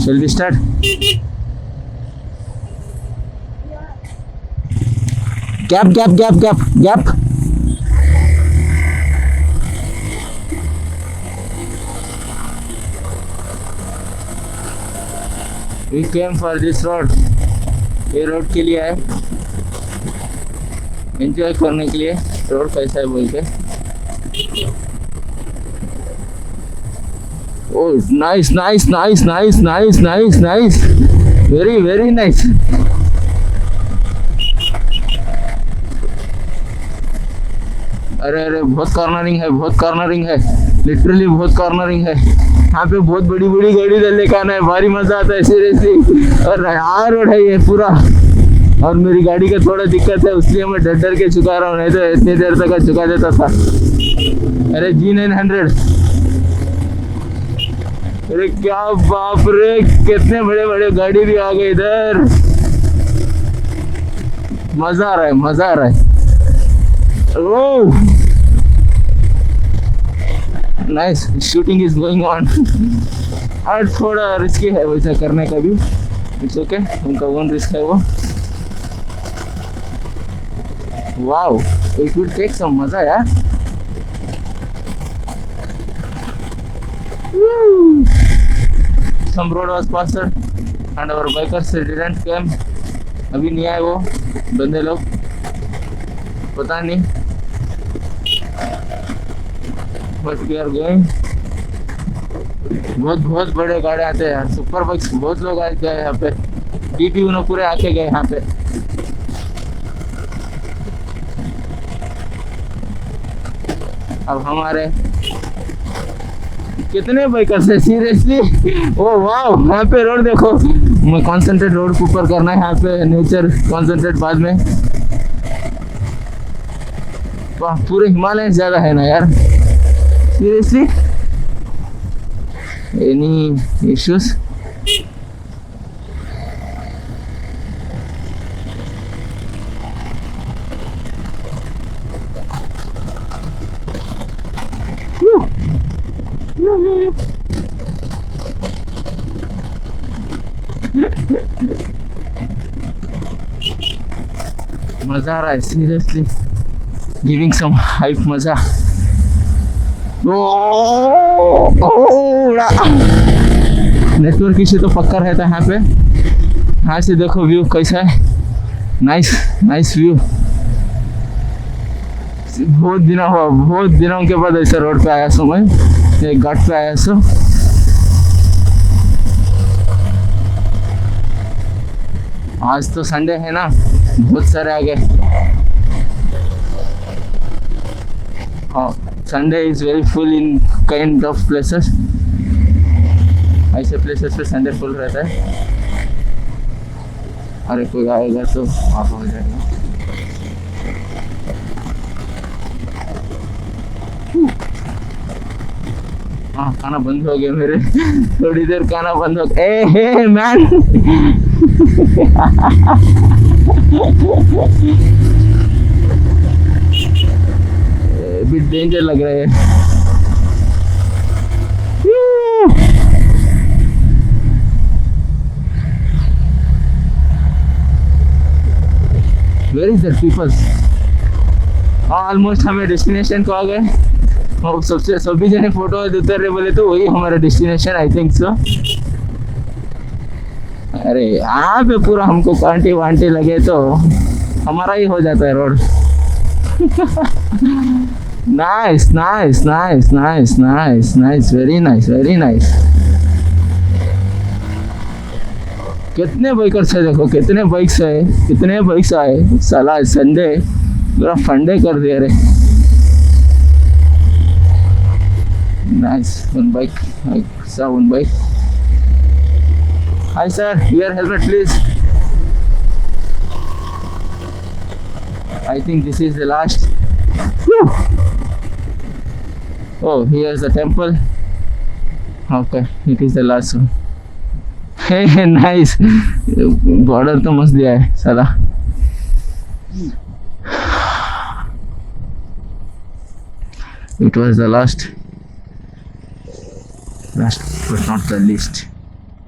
Shall we start? Gap. We came for this road. ये road के लिए है, एंजॉय करने के लिए। रोड कैसा है बोल के। Oh, nice. Very nice. अरे बहुत कॉर्नरिंग है, लिटरली बहुत कॉर्नरिंग है। यहाँ पे बहुत बड़ी गाड़ी लेके आना है, भारी मजा आता है सीरियसली। और नया रोड है ये पूरा, और मेरी गाड़ी का थोड़ा दिक्कत है, इसलिए मैं डर के चुका रहा हूँ, नहीं तो इतनी देर तक चुका देता था। अरे G900, अरे क्या बाप रे, कितने बड़े गाड़ी भी आ गए इधर। मजा आ रहा है। Oh nice, shooting is going on. और थोड़ा रिस्की है वैसा करने का भी, इट्स ओके, उनका ओन रिस्क है वो। Wow, it will take some मजा यार। Some road was passed and our bikers didn't came. अभी नहीं आए वो बंदे लोग, पता नहीं, बट वी आर गोइंग। बहुत बड़े गाड़ी आते हैं यार, सुपर बाइक्स बहुत लोग आए गए यहाँ पे, डीपी उन्होंने पूरे आके गए यहाँ पे। अब हमारे कितने बाइकर्स है सीरियसली। ओ वाओ, यहाँ पे रोड देखो, मैं कॉन्सेंट्रेट रोड के ऊपर करना है यहाँ पे, नेचर कॉन्सेंट्रेट बाद में। वाह, पूरे हिमालय ज्यादा है ना यार सीरियसली। Any issues? मजा आ रहा है सीरियसली, गिविंग सम हाइप मजा। नेटवर्क इश्यू तो पक्का रहता है यहाँ पे। यहाँ से देखो व्यू कैसा है, नाइस व्यू। बहुत दिनों के बाद ऐसा रोड पे आया सो, मैं एक घाट पे आया सो। आज तो संडे है ना, बहुत सारे आ गए। हाँ, Sunday is very full in kind of places, ऐसे प्लेसेस पे संडे फुल रहता है। अरे कोई आएगा तो ऑफ हो जाएगा। हाँ, खाना बंद हो गया मेरे, थोड़ी देर खाना बंद हो गया। ए मैन, बिट डेंजर लग रहा है। Where is the people? Almost हमें डेस्टिनेशन को आ गए। और सभी जने फोटो उतर रहे, बोले तो वही हमारा डेस्टिनेशन, आई थिंक सो। अरे यहाँ पे पूरा हमको कांटे वांटे लगे तो हमारा ही हो जाता है रोड। Nice, very nice. कितने बाइकर्स है देखो, कितने बाइक्स आए। साला संडे पूरा फंडे कर दिया रे। Nice, one bike. I saw one bike. Hi sir, your helmet please. I think this is the last. Whew. Oh, here's the temple. Okay, it is the last one. Hey, nice. Border तो मस्त दिया है साला। It was the last but not the least.